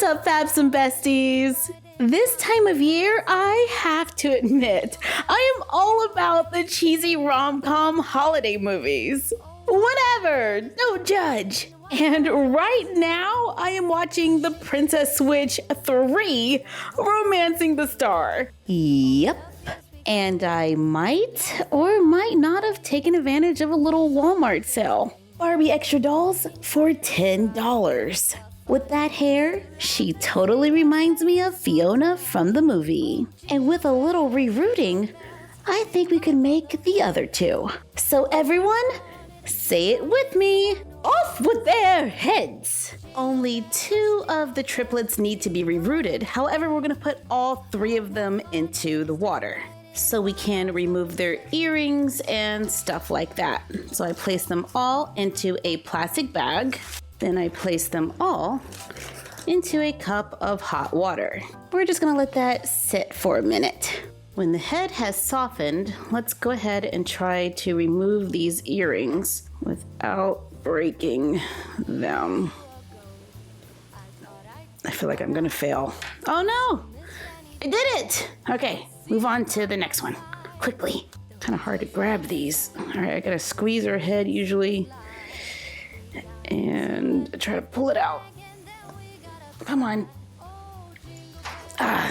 What's up, Fabs and Besties? This time of year, I have to admit, I am all about the cheesy rom-com holiday movies. Whatever, don't judge. And right now, I am watching The Princess Switch 3, Romancing the Star. Yep. And I might or might not have taken advantage of a little Walmart sale. Barbie Extra Dolls for $10. With that hair, she totally reminds me of Fiona from the movie. And with a little rerouting, I think we could make the other two. So everyone, say it with me. Off with their heads. Only 2 of the triplets need to be rerouted. However, we're gonna put all 3 of them into the water, so we can remove their earrings and stuff like that. So I place them all into a plastic bag. Then I place them all into a cup of hot water. We're just gonna let that sit for a minute. When the head has softened, let's go ahead and try to remove these earrings without breaking them. I feel like I'm gonna fail. Oh no, I did it. Okay, move on to the next one, quickly. Kind of hard to grab these. All right, I gotta squeeze her head usually and try to pull it out. Come on.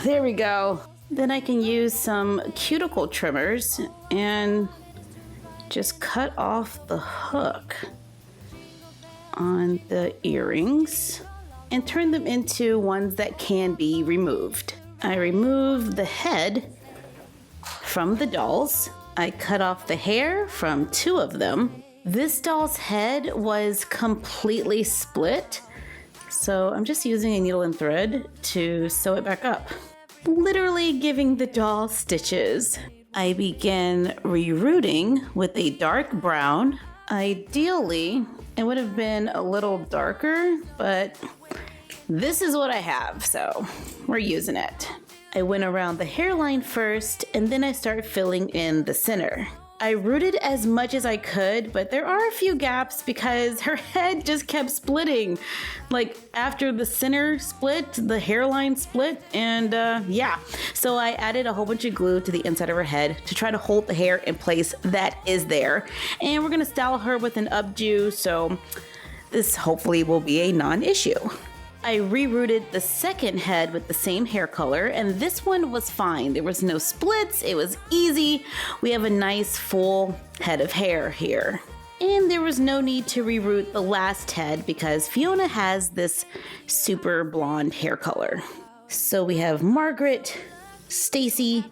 There we go. Then I can use some cuticle trimmers and just cut off the hook on the earrings and turn them into ones that can be removed. I removed the head from the dolls. I cut off the hair from 2 of them. This doll's head was completely split, so I'm just using a needle and thread to sew it back up. Literally giving the doll stitches. I begin rerouting with a dark brown. Ideally, it would have been a little darker, but this is what I have, so we're using it. I went around the hairline first, and then I start filling in the center. I rooted as much as I could, but there are a few gaps because her head just kept splitting. Like after the center split, the hairline split, and yeah. So I added a whole bunch of glue to the inside of her head to try to hold the hair in place that is there. And we're gonna style her with an updo, so this hopefully will be a non-issue. I rerouted the second head with the same hair color, and this one was fine. There was no splits, it was easy. We have a nice full head of hair here. And there was no need to reroute the last head because Fiona has this super blonde hair color. So we have Margaret, Stacy,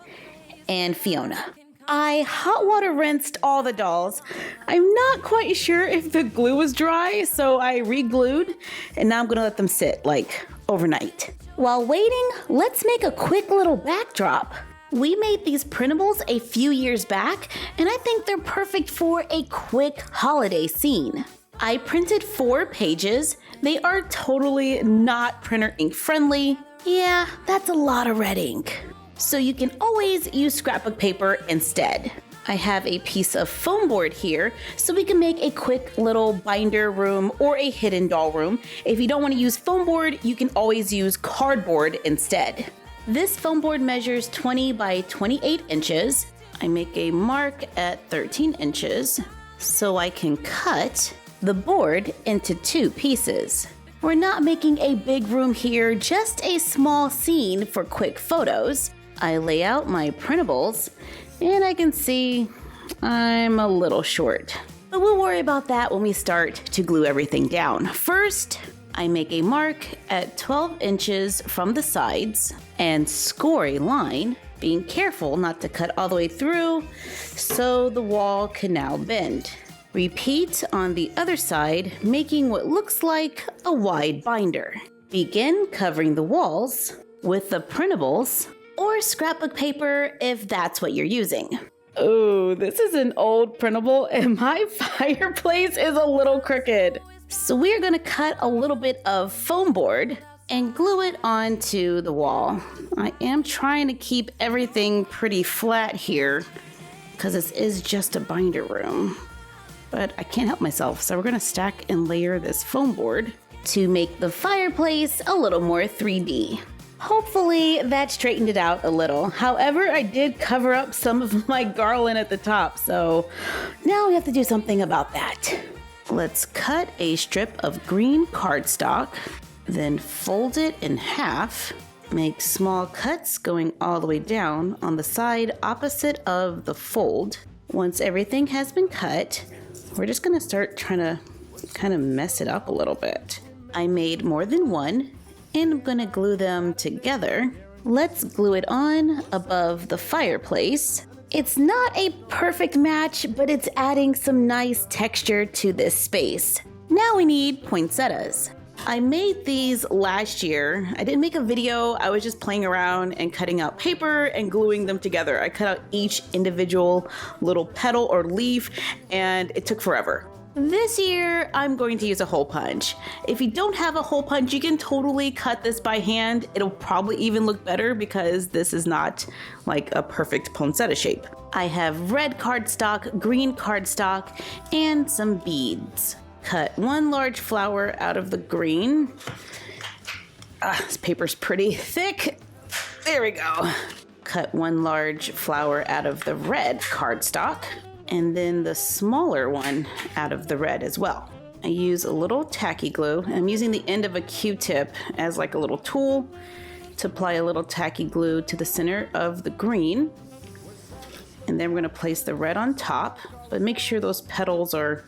and Fiona. I hot water rinsed all the dolls. I'm not quite sure if the glue was dry, so I re-glued, and now I'm gonna let them sit like overnight. While waiting, let's make a quick little backdrop. We made these printables a few years back, and I think they're perfect for a quick holiday scene. I printed 4 pages. They are totally not printer ink friendly. Yeah, that's a lot of red ink. So you can always use scrapbook paper instead. I have a piece of foam board here, so we can make a quick little binder room or a hidden doll room. If you don't want to use foam board, you can always use cardboard instead. This foam board measures 20 by 28 inches. I make a mark at 13 inches, so I can cut the board into 2 pieces. We're not making a big room here, just a small scene for quick photos. I lay out my printables, and I can see I'm a little short. But we'll worry about that when we start to glue everything down. First, I make a mark at 12 inches from the sides and score a line, being careful not to cut all the way through so the wall can now bend. Repeat on the other side, making what looks like a wide binder. Begin covering the walls with the printables or scrapbook paper if that's what you're using. Oh, this is an old printable and my fireplace is a little crooked. So we're gonna cut a little bit of foam board and glue it onto the wall. I am trying to keep everything pretty flat here because this is just a binder room. But I can't help myself, so we're gonna stack and layer this foam board. to make the fireplace a little more 3D. Hopefully that straightened it out a little. However, I did cover up some of my garland at the top, so now we have to do something about that. Let's cut a strip of green cardstock, then fold it in half. Make small cuts going all the way down on the side opposite of the fold. Once everything has been cut, we're just gonna start trying to kind of mess it up a little bit. I made more than one, and I'm gonna glue them together. Let's glue it on above the fireplace. It's not a perfect match, but it's adding some nice texture to this space. Now we need poinsettias. I made these last year. I didn't make a video, I was just playing around and cutting out paper and gluing them together. I cut out each individual little petal or leaf, and it took forever. This year, I'm going to use a hole punch. If you don't have a hole punch, you can totally cut this by hand. It'll probably even look better because this is not like a perfect poinsettia shape. I have red cardstock, green cardstock, and some beads. Cut one large flower out of the green. This paper's pretty thick. There we go. Cut one large flower out of the red cardstock, and then the smaller one out of the red as well. I use a little tacky glue. I'm using the end of a Q-tip as like a little tool to apply a little tacky glue to the center of the green. And then we're gonna place the red on top, but make sure those petals are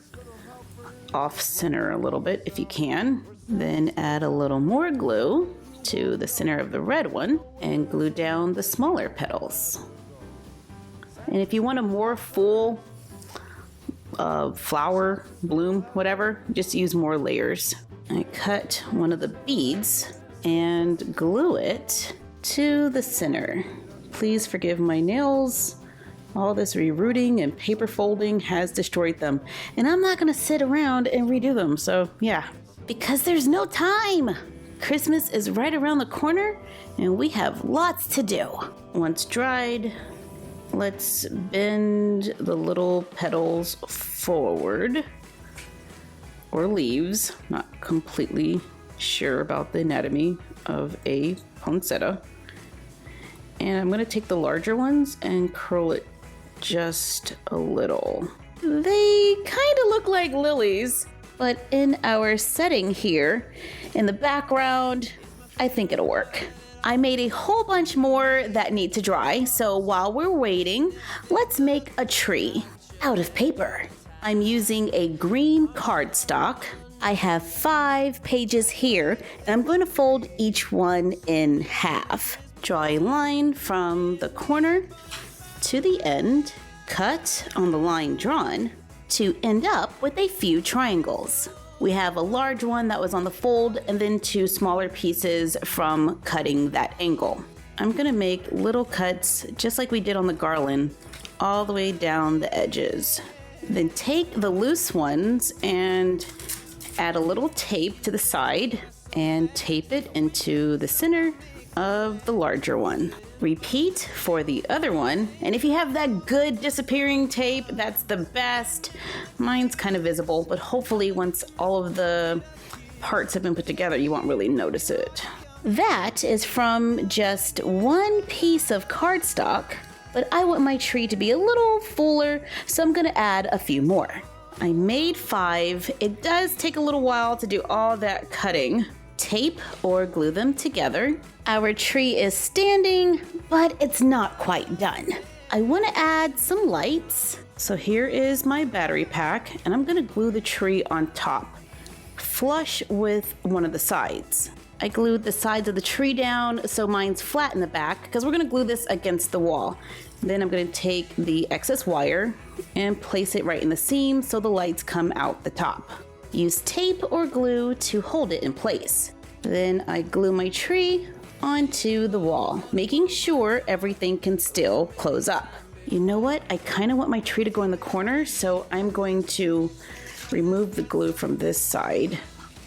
off center a little bit if you can. Then add a little more glue to the center of the red one and glue down the smaller petals. And if you want a more full flower, bloom, whatever, just use more layers. I cut one of the beads and glue it to the center. Please forgive my nails. All this rerouting and paper folding has destroyed them. And I'm not gonna sit around and redo them, so yeah. Because there's no time! Christmas is right around the corner and we have lots to do. Once dried, let's bend the little petals forward, or leaves. Not completely sure about the anatomy of a poinsettia. And I'm gonna take the larger ones and curl it just a little. They kind of look like lilies, but in our setting here, in the background, I think it'll work. I made a whole bunch more that need to dry, so while we're waiting, let's make a tree out of paper. I'm using a green cardstock. I have 5 pages here, and I'm going to fold each one in half. Draw a line from the corner to the end, cut on the line drawn to end up with a few triangles. We have a large one that was on the fold and then 2 smaller pieces from cutting that angle. I'm gonna make little cuts just like we did on the garland all the way down the edges. Then take the loose ones and add a little tape to the side and tape it into the center of the larger one. Repeat for the other one, and if you have that good disappearing tape, that's the best. Mine's kind of visible, but hopefully once all of the parts have been put together, you won't really notice it. That is from just one piece of cardstock, but I want my tree to be a little fuller, so I'm gonna add a few more. I made 5. It does take a little while to do all that cutting. Tape or glue them together. Our tree is standing, but it's not quite done. I want to add some lights. So here is my battery pack, and I'm going to glue the tree on top, flush with one of the sides. I glued the sides of the tree down so mine's flat in the back because we're going to glue this against the wall. Then I'm going to take the excess wire and place it right in the seam so the lights come out the top. Use tape or glue to hold it in place. Then I glue my tree onto the wall, making sure everything can still close up. You know what? I kind of want my tree to go in the corner, so I'm going to remove the glue from this side,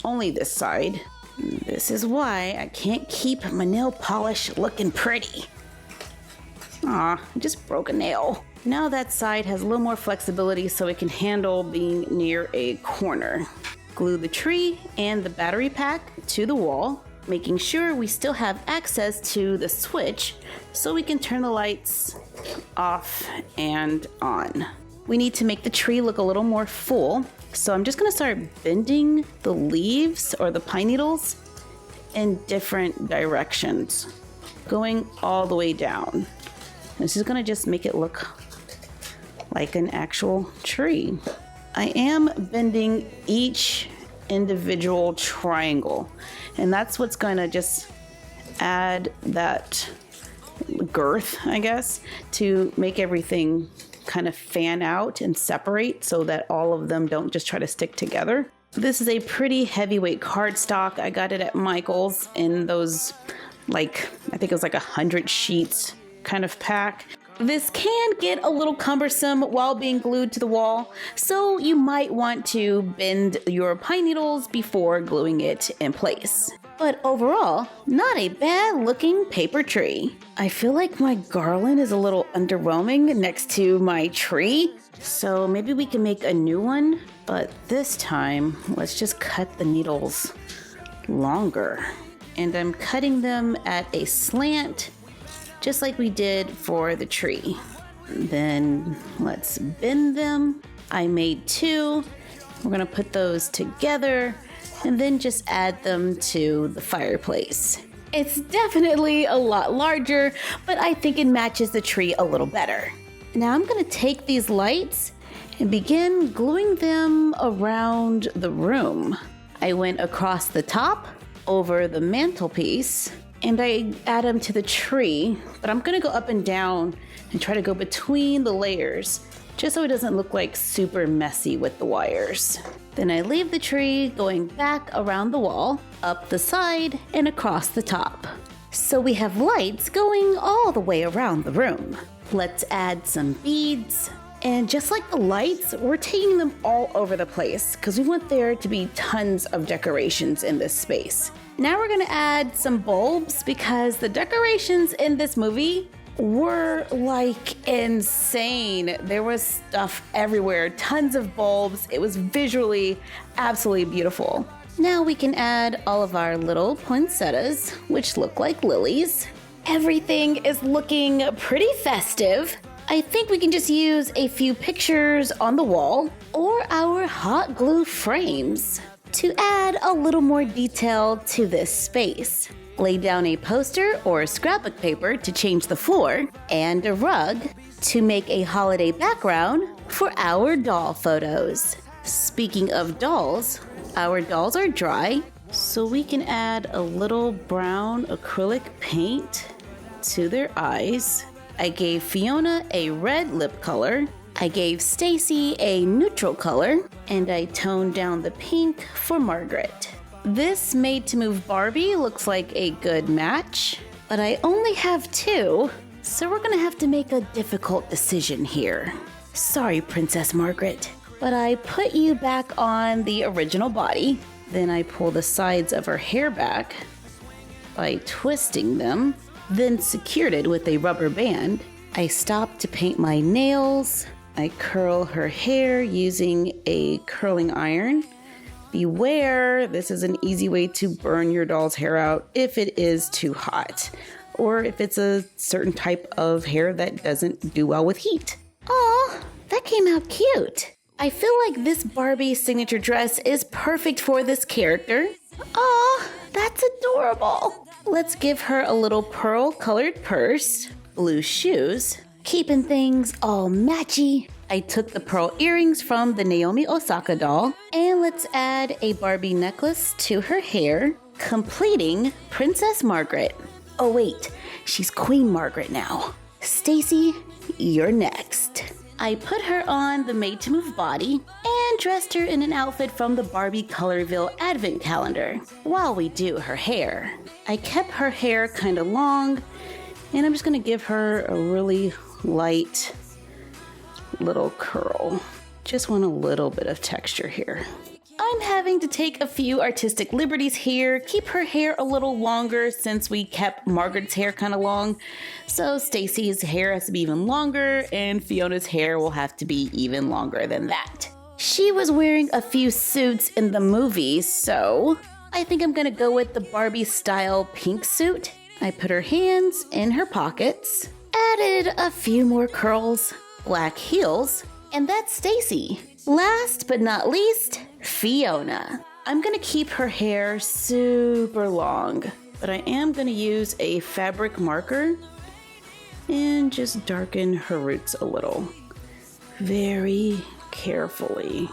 only this side. This is why I can't keep my nail polish looking pretty. Aw, I just broke a nail. Now that side has a little more flexibility so it can handle being near a corner. Glue the tree and the battery pack to the wall, making sure we still have access to the switch so we can turn the lights off and on. We need to make the tree look a little more full, so I'm just gonna start bending the leaves or the pine needles in different directions, going all the way down. This is gonna just make it look like an actual tree. I am bending each individual triangle, and that's what's gonna just add that girth, I guess, to make everything kind of fan out and separate so that all of them don't just try to stick together. This is a pretty heavyweight cardstock. I got it at Michael's in those, like, I think it was like 100 sheets kind of pack. This can get a little cumbersome while being glued to the wall, so you might want to bend your pine needles before gluing it in place. But overall, not a bad looking paper tree. I feel like my garland is a little underwhelming next to my tree, so maybe we can make a new one, but this time, let's just cut the needles longer. And I'm cutting them at a slant, just like we did for the tree. Then let's bend them. I made 2. We're gonna put those together and then just add them to the fireplace. It's definitely a lot larger, but I think it matches the tree a little better. Now I'm gonna take these lights and begin gluing them around the room. I went across the top, over the mantelpiece, and I add them to the tree, but I'm gonna go up and down and try to go between the layers just so it doesn't look like super messy with the wires. Then I leave the tree going back around the wall, up the side, and across the top. So we have lights going all the way around the room. Let's add some beads. And just like the lights, we're taking them all over the place because we want there to be tons of decorations in this space. Now we're gonna add some bulbs because the decorations in this movie were like insane. There was stuff everywhere, tons of bulbs. It was visually absolutely beautiful. Now we can add all of our little poinsettias, which look like lilies. Everything is looking pretty festive. I think we can just use a few pictures on the wall or our hot glue frames to add a little more detail to this space. Lay down a poster or scrapbook paper to change the floor and a rug to make a holiday background for our doll photos. Speaking of dolls, our dolls are dry, so we can add a little brown acrylic paint to their eyes. I gave Fiona a red lip color, I gave Stacy a neutral color, and I toned down the pink for Margaret. This Made to Move Barbie looks like a good match, but I only have 2, so we're gonna have to make a difficult decision here. Sorry, Princess Margaret, but I put you back on the original body, then I pull the sides of her hair back by twisting them, then secured it with a rubber band. I stopped to paint my nails. I curl her hair using a curling iron. Beware, this is an easy way to burn your doll's hair out if it is too hot, or if it's a certain type of hair that doesn't do well with heat. Aw, that came out cute. I feel like this Barbie signature dress is perfect for this character. Aw, that's adorable. Let's give her a little pearl-colored purse, blue shoes, keeping things all matchy. I took the pearl earrings from the Naomi Osaka doll, and let's add a Barbie necklace to her hair, completing Princess Margaret. Oh wait, she's Queen Margaret now. Stacy, you're next. I put her on the Made to Move body and dressed her in an outfit from the Barbie Colorville advent calendar while we do her hair. I kept her hair kind of long, and I'm just gonna give her a really light little curl. Just want a little bit of texture here. I'm having to take a few artistic liberties here, keep her hair a little longer since we kept Margaret's hair kind of long. So Stacy's hair has to be even longer and Fiona's hair will have to be even longer than that. She was wearing a few suits in the movie, so I think I'm gonna go with the Barbie style pink suit. I put her hands in her pockets, added a few more curls, black heels, and that's Stacy. Last but not least, Fiona. I'm gonna keep her hair super long, but I am gonna use a fabric marker and just darken her roots a little. Very carefully.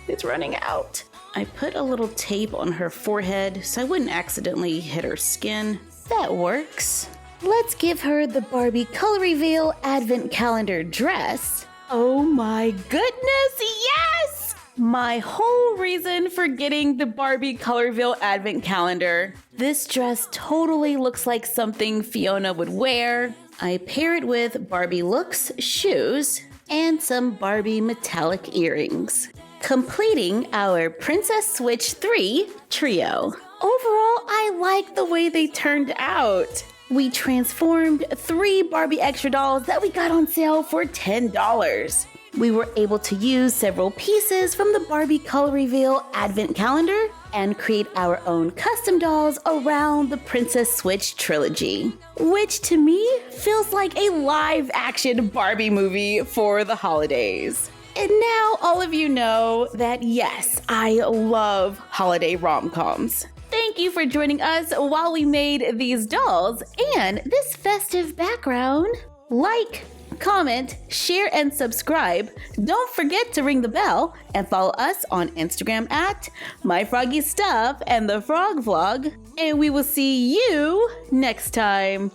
It's running out. I put a little tape on her forehead so I wouldn't accidentally hit her skin. That works. Let's give her the Barbie color reveal advent calendar dress. Oh my goodness, yes! My whole reason for getting the Barbie color reveal advent calendar. This dress totally looks like something Fiona would wear. I pair it with Barbie looks, shoes, and some Barbie metallic earrings, completing our Princess Switch 3 trio. Overall, I like the way they turned out. We transformed 3 Barbie Extra Dolls that we got on sale for $10. We were able to use several pieces from the Barbie Color Reveal Advent Calendar and create our own custom dolls around the Princess Switch trilogy, which to me feels like a live-action Barbie movie for the holidays. And now all of you know that yes, I love holiday rom-coms. Thank you for joining us while we made these dolls and this festive background. Like, comment, share, and subscribe. Don't forget to ring the bell and follow us on Instagram at MyFroggyStuff and the Frog Vlog. And we will see you next time.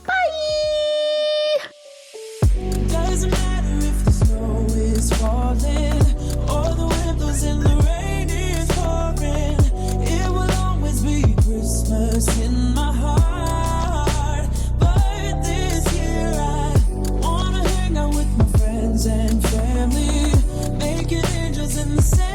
Bye! Doesn't matter if the snow is falling or the wind blows and the rain is pouring. It will always be Christmas in my heart. But this year I wanna hang out with my friends and family, making angels in the sand.